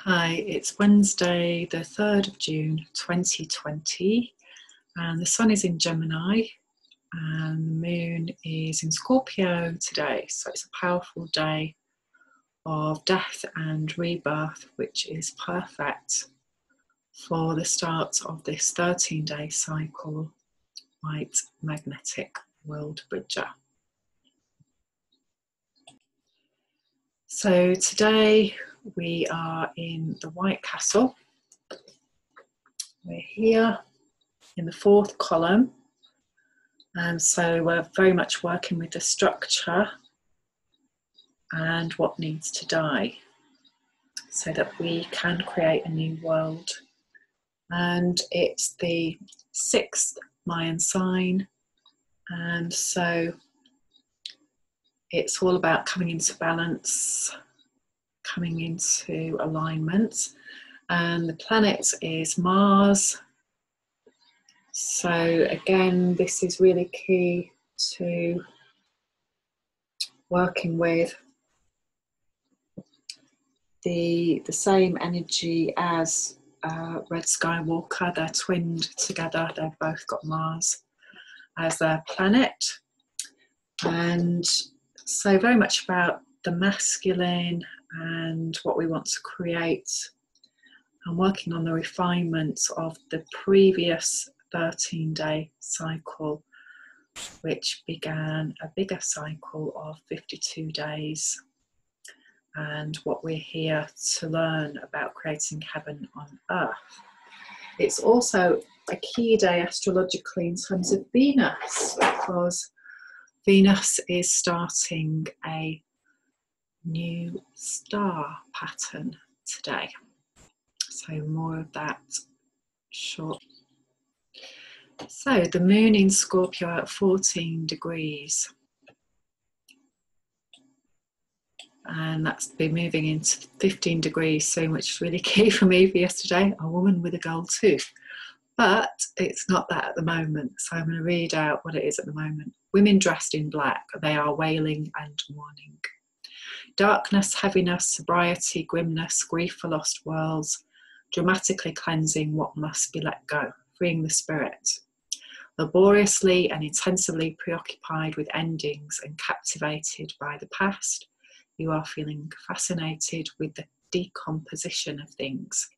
Hi, it's Wednesday, the 3rd of June 2020, and the sun is in Gemini, and the moon is in Scorpio today. So it's a powerful day of death and rebirth, which is perfect for the start of this 13-day cycle, white magnetic Worldbridger. So today we are in the White Castle. We're here in the 4th column, and so we're very much working with the structure and what needs to die so that we can create a new world. And it's the 6th Mayan sign, and so it's all about coming into balance, coming into alignment. And the planet is Mars. So again, this is really key to working with the same energy as Red Skywalker. They're twinned together. They've both got Mars as their planet. And so very much about the masculine and what we want to create. I'm working on the refinement of the previous 13-day cycle, which began a bigger cycle of 52 days, and what we're here to learn about creating heaven on earth. It's also a key day astrologically in terms of Venus, because Venus is starting a new star pattern today. So more of that shortly. So the moon in Scorpio at 14 degrees. And that's been moving into 15 degrees soon, which is really key for me for yesterday. A woman with a gold tooth. But it's not that at the moment. So I'm going to read out what it is at the moment. Women dressed in black. They are wailing and mourning. Darkness, heaviness, sobriety, grimness, grief for lost worlds. Dramatically cleansing what must be let go. Freeing the spirit. Laboriously and intensively preoccupied with endings and captivated by the past, you are feeling fascinated with the decomposition of things.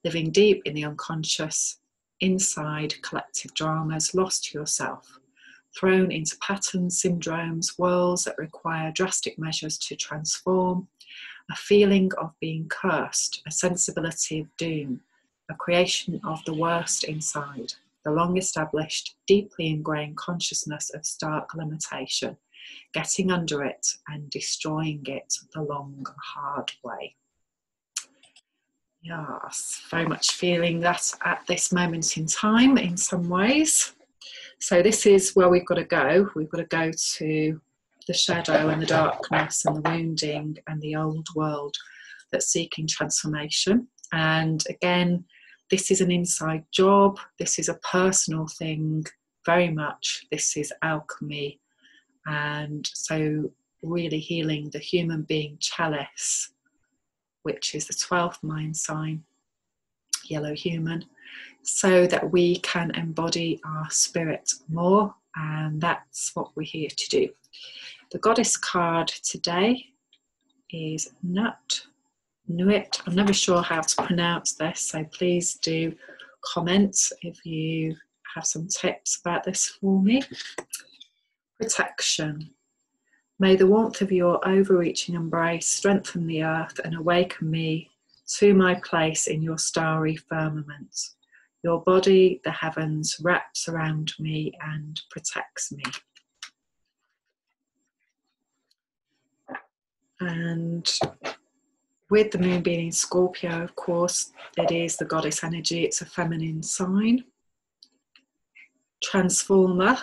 Living deep in the unconscious, inside collective dramas, lost to yourself. Thrown into patterns, syndromes, worlds that require drastic measures to transform. A feeling of being cursed, a sensibility of doom, a creation of the worst inside. The long-established, deeply ingrained consciousness of stark limitation, getting under it and destroying it the long, hard way. Yes, very much feeling that at this moment in time in some ways. So this is where we've got to go. We've got to go to the shadow and the darkness and the wounding and the old world that's seeking transformation. And again, this is an inside job. This is a personal thing, very much. This is alchemy. And so really healing the human being chalice, which is the 12th mind sign, yellow human, so that we can embody our spirit more. And that's what we're here to do. The goddess card today is Nuit. I'm never sure how to pronounce this, so please do comment if you have some tips about this for me. Protection. May the warmth of your overreaching embrace strengthen the earth and awaken me to my place in your starry firmament. Your body, the heavens, wraps around me and protects me. And with the moon being in Scorpio, of course, it is the goddess energy. It's a feminine sign. Transformer,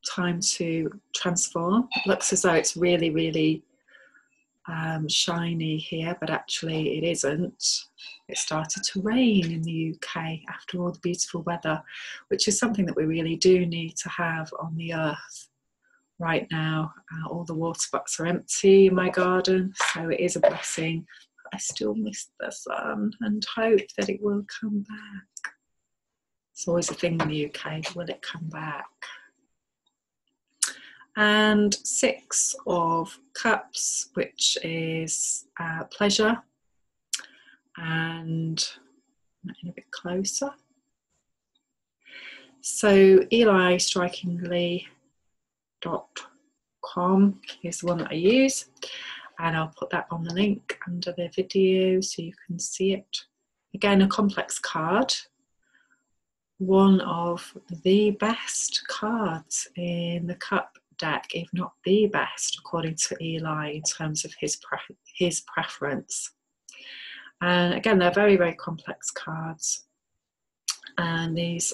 time to transform. It looks as though it's really, really shiny here, but actually it isn't. It started to rain in the UK after all the beautiful weather, which is something that we really do need to have on the earth right now. All the water buckets are empty in my garden, so it is a blessing. I still miss the sun and hope that it will come back. It's always a thing in the UK, will it come back? And 6 of Cups, which is pleasure. And a bit closer. So EliStrikingly.com is the one that I use, and I'll put that on the link under the video so you can see it. Again, a complex card, one of the best cards in the Cup deck, if not the best, according to Eli, in terms of his preference. And again, they're very, very complex cards, and these,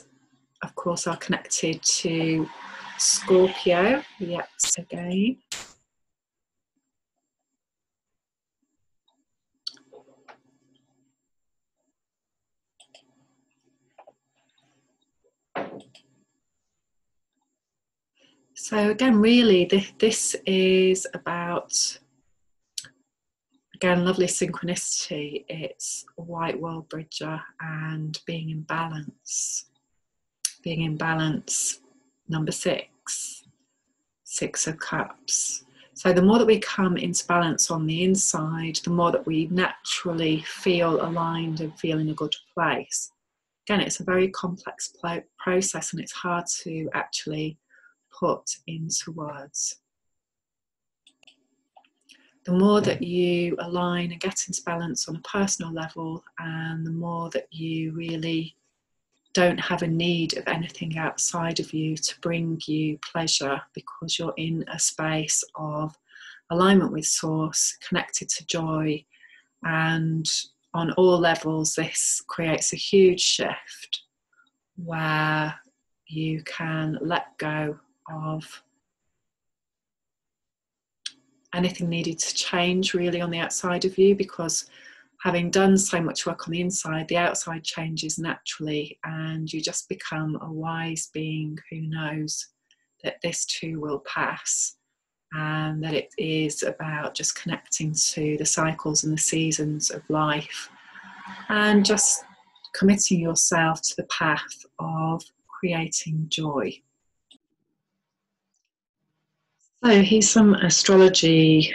of course, are connected to Scorpio yet again. So again, really, this is about, again, lovely synchronicity. It's white Worldbridger and being in balance. Being in balance, number 6, 6 of Cups. So the more that we come into balance on the inside, the more that we naturally feel aligned and feel in a good place. Again, it's a very complex process, and it's hard to actually put into words. The more that you align and get into balance on a personal level, and the more that you really don't have a need of anything outside of you to bring you pleasure, because you're in a space of alignment with Source, connected to joy, and on all levels this creates a huge shift where you can let go of anything needed to change really on the outside of you, because having done so much work on the inside, the outside changes naturally, and you just become a wise being who knows that this too will pass, and that it is about just connecting to the cycles and the seasons of life, and just committing yourself to the path of creating joy. So here's some astrology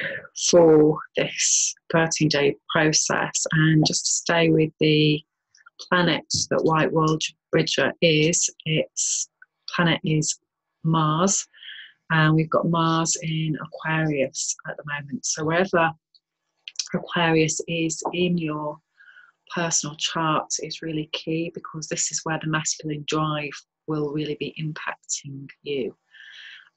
for this 13-day process, and just to stay with the planet that White Worldbridger is, its planet is Mars, and we've got Mars in Aquarius at the moment. So wherever Aquarius is in your personal chart is really key, because this is where the masculine drive will really be impacting you.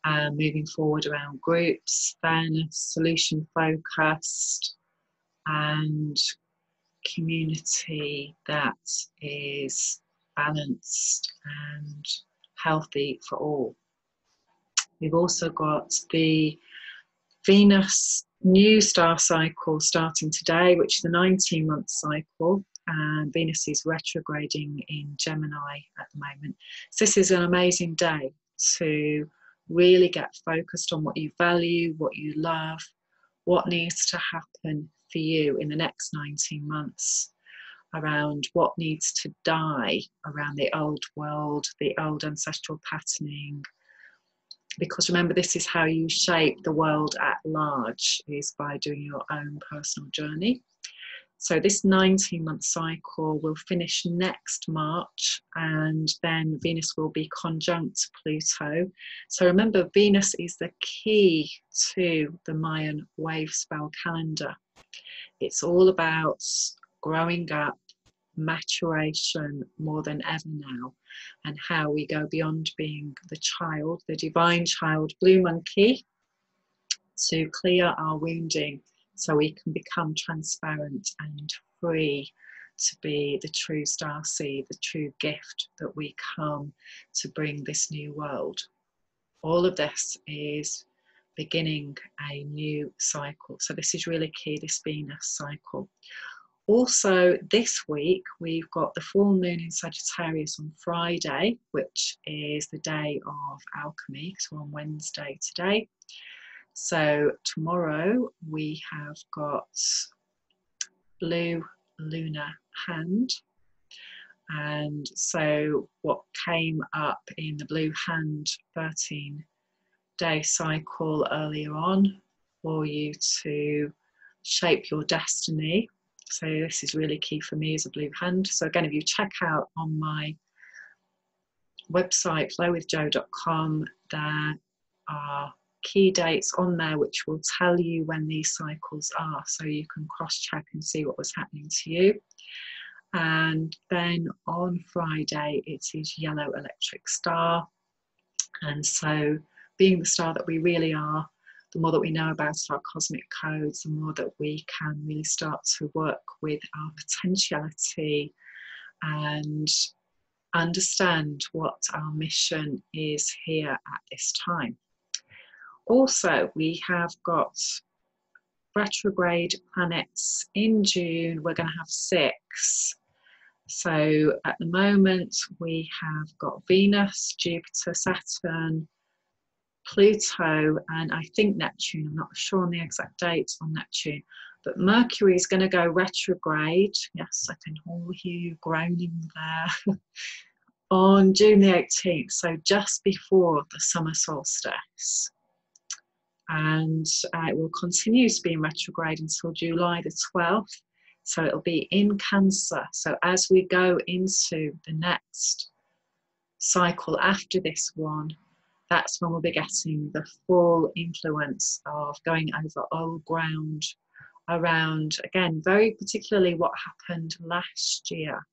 Moving forward around groups, fairness, solution focused, and community that is balanced and healthy for all. We've also got the Venus new star cycle starting today, which is the 19-month cycle, and Venus is retrograding in Gemini at the moment. So this is an amazing day to really get focused on what you value, what you love, what needs to happen for you in the next 19 months, around what needs to die around the old world, the old ancestral patterning. Because remember, this is how you shape the world at large, is by doing your own personal journey. So this 19-month cycle will finish next March, and then Venus will be conjunct Pluto. So remember, Venus is the key to the Mayan Wavespell calendar. It's all about growing up, maturation more than ever now, and how we go beyond being the child, the divine child, blue monkey, to clear our wounding, so we can become transparent and free to be the true starseed, the true gift that we come to bring this new world. All of this is beginning a new cycle. So this is really key, this Venus cycle. Also this week we've got the full moon in Sagittarius on Friday, which is the day of alchemy, so on Wednesday today. So tomorrow we have got blue lunar hand. And so what came up in the blue hand 13-day cycle earlier on for you to shape your destiny. So this is really key for me as a blue hand. So again, if you check out on my website flowwithjo.com, there are key dates on there which will tell you when these cycles are, so you can cross-check and see what was happening to you. And then on Friday it is yellow electric star, and so being the star that we really are, the more that we know about our cosmic codes, the more that we can really start to work with our potentiality and understand what our mission is here at this time. Also, we have got retrograde planets in June. We're going to have 6. So at the moment we have got Venus, Jupiter, Saturn, Pluto, and I think Neptune. I'm not sure on the exact dates on Neptune, but Mercury is going to go retrograde. Yes, I can all hear you groaning there. On June the 18th, so just before the summer solstice. And it will continue to be in retrograde until July the 12th. So it'll be in Cancer. So as we go into the next cycle after this one, that's when we'll be getting the full influence of going over old ground around, again, very particularly what happened last year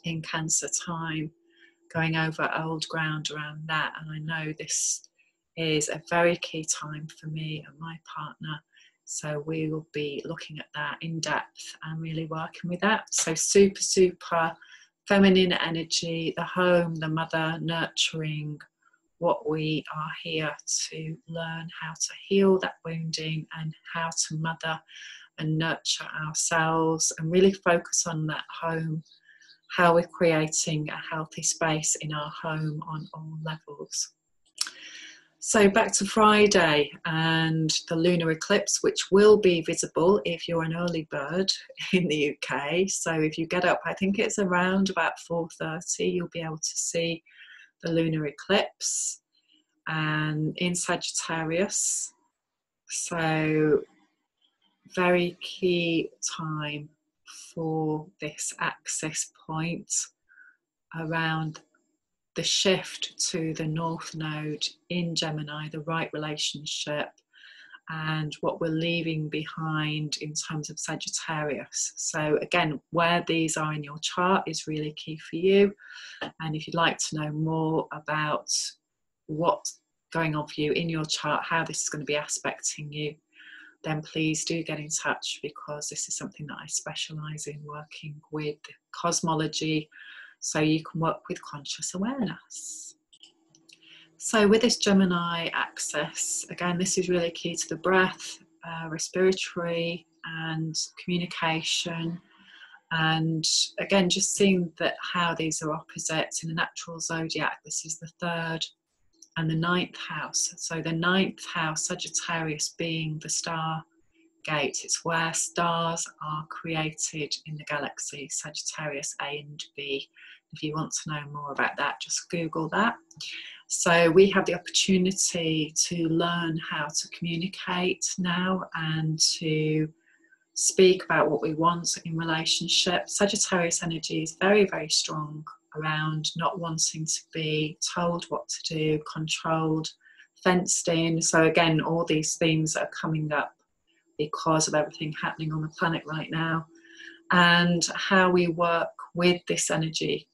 in Cancer time, going over old ground around that. And I know this is a very key time for me and my partner, so we will be looking at that in depth and really working with that. So super feminine energy, the home, the mother, nurturing what we are here to learn how to heal that wounding and how to mother and nurture ourselves, and really focus on that home, how we're creating a healthy space in our home on all levels. So back to Friday and the lunar eclipse, which will be visible if you're an early bird in the UK. So if you get up, I think it's around about 4:30, you'll be able to see the lunar eclipse, and in Sagittarius. So very key time for this axis point around the shift to the North Node in Gemini, the right relationship, and what we're leaving behind in terms of Sagittarius. So again, where these are in your chart is really key for you. And if you'd like to know more about what's going on for you in your chart, how this is going to be aspecting you, then please do get in touch, because this is something that I specialise in, working with cosmology, so you can work with conscious awareness. So with this Gemini axis, again, this is really key to the breath, respiratory and communication. And again, just seeing that how these are opposites in the natural zodiac. This is the 3rd and the 9th house. So the 9th house, Sagittarius, being the star gate. It's where stars are created in the galaxy, Sagittarius A and B. If you want to know more about that, just Google that. So we have the opportunity to learn how to communicate now and to speak about what we want in relationships. Sagittarius energy is very strong around not wanting to be told what to do, controlled, fenced in. So again, all these themes are coming up because of everything happening on the planet right now, and how we work with this energy.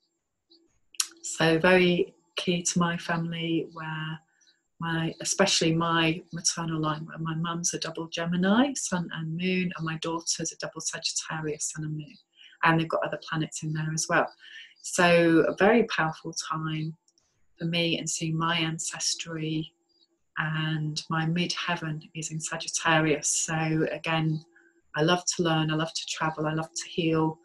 So very key to my family, where especially my maternal line, where my mum's a double Gemini, sun and moon, and my daughter's a double Sagittarius, sun and moon, and they've got other planets in there as well. So a very powerful time for me, and seeing my ancestry, and my midheaven is in Sagittarius. So again, I love to learn, I love to travel, I love to heal,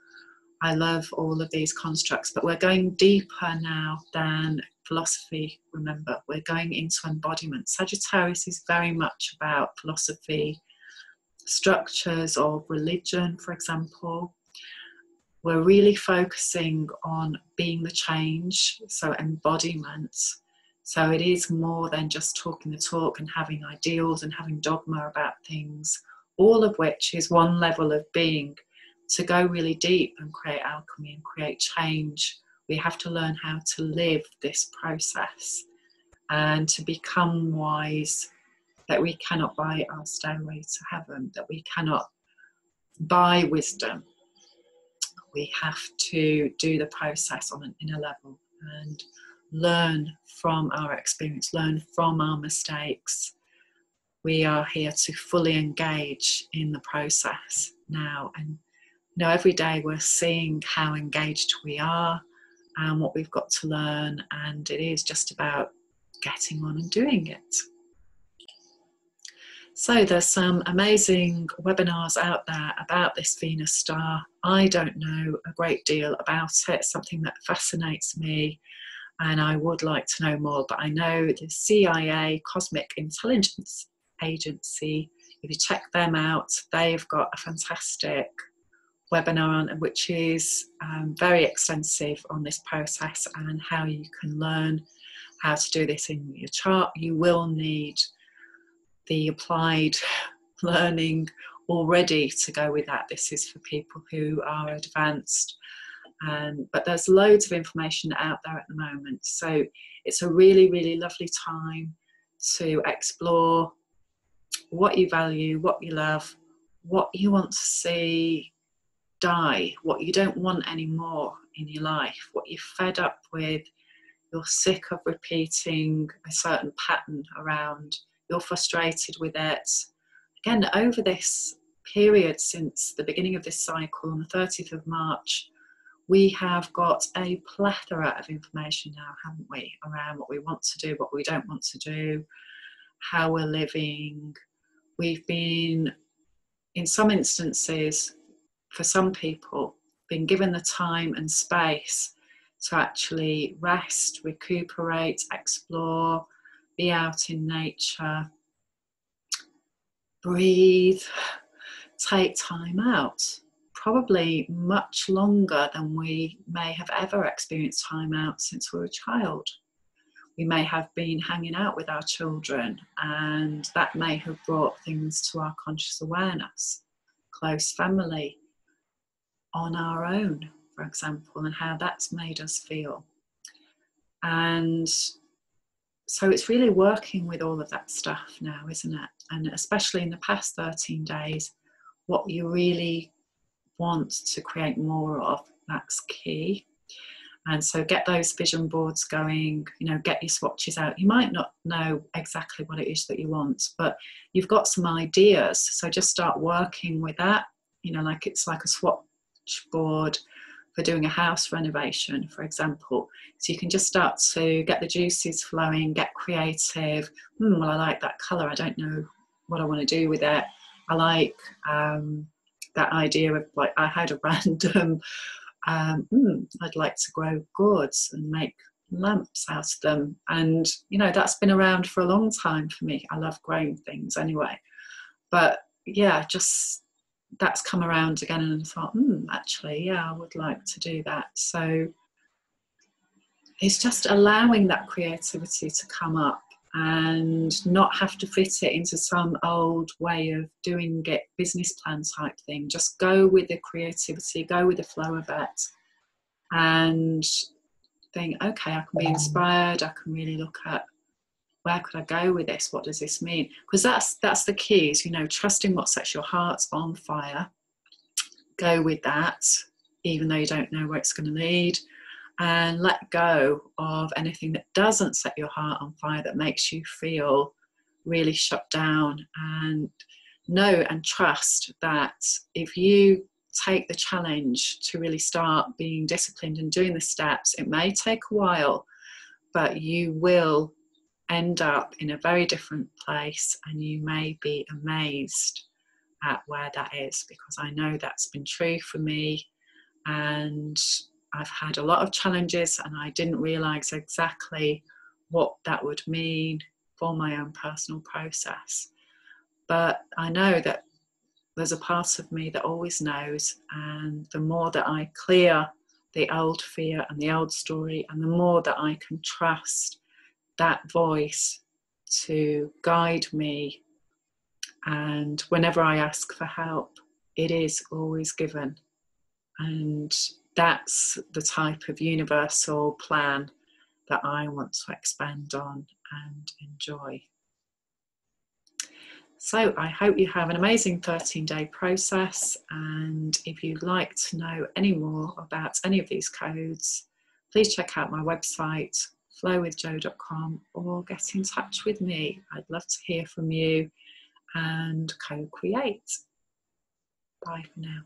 I love all of these constructs, but we're going deeper now than philosophy. Remember, we're going into embodiment. Sagittarius is very much about philosophy structures of religion, for example. We're really focusing on being the change, so embodiment. So it is more than just talking the talk and having ideals and having dogma about things, all of which is one level of being. To go really deep and create alchemy and create change, we have to learn how to live this process and to become wise, that we cannot buy our stairway to heaven, that we cannot buy wisdom. We have to do the process on an inner level and learn from our experience, learn from our mistakes. We are here to fully engage in the process now. And every day we're seeing how engaged we are and what we've got to learn. And it is just about getting on and doing it. So there's some amazing webinars out there about this Venus star. I don't know a great deal about it, something that fascinates me, and I would like to know more. But I know the CIA, Cosmic Intelligence Agency, if you check them out, they've got a fantastic webinar on, which is very extensive on this process and how you can learn how to do this in your chart. You will need the applied learning already to go with that. This is for people who are advanced, but there's loads of information out there at the moment, so it's a really, really lovely time to explore what you value, what you love, what you want to see die, what you don't want anymore in your life, what you're fed up with, you're sick of repeating a certain pattern around, you're frustrated with it. Again, over this period since the beginning of this cycle on the 30th of March, we have got a plethora of information now, haven't we, around what we want to do, what we don't want to do, how we're living. We've been, in some instances, for some people, been given the time and space to actually rest, recuperate, explore, be out in nature, breathe, take time out. Probably much longer than we may have ever experienced time out since we were a child. We may have been hanging out with our children, and that may have brought things to our conscious awareness. Close family, on our own, for example, and how that's made us feel. And so it's really working with all of that stuff now, isn't it? And especially in the past 13 days, what you really want to create more of, that's key. And so get those vision boards going, get your swatches out. You might not know exactly what it is that you want, but you've got some ideas. So just start working with that, like it's like a swatch board for doing a house renovation, for example. So you can just start to get the juices flowing, get creative. Well, I like that colour. I don't know what I want to do with it. I like that idea of, like, I had a random, I'd like to grow gourds and make lamps out of them. And, that's been around for a long time for me. I love growing things anyway. But yeah, just that's come around again, and I thought, actually, yeah, I would like to do that. So it's just allowing that creativity to come up and not have to fit it into some old way of doing it, business plan type thing. Just go with the creativity, go with the flow of it, and think, okay, I can be inspired. I can really look at, where could I go with this? What does this mean? Because that's the key, is, trusting what sets your heart on fire. Go with that, even though you don't know where it's going to lead, and let go of anything that doesn't set your heart on fire, that makes you feel really shut down. And know and trust that if you take the challenge to really start being disciplined and doing the steps, it may take a while, but you will end up in a very different place, and you may be amazed at where that is, because I know that's been true for me, and I've had a lot of challenges, and I didn't realise exactly what that would mean for my own personal process. But I know that there's a part of me that always knows, and the more that I clear the old fear and the old story, and the more that I can trust that voice to guide me, and whenever I ask for help, it is always given. And that's the type of universal plan that I want to expand on and enjoy. So I hope you have an amazing 13-day process, and if you'd like to know any more about any of these codes, please check out my website, flowwithjo.com, or get in touch with me. I'd love to hear from you and co-create. Bye for now.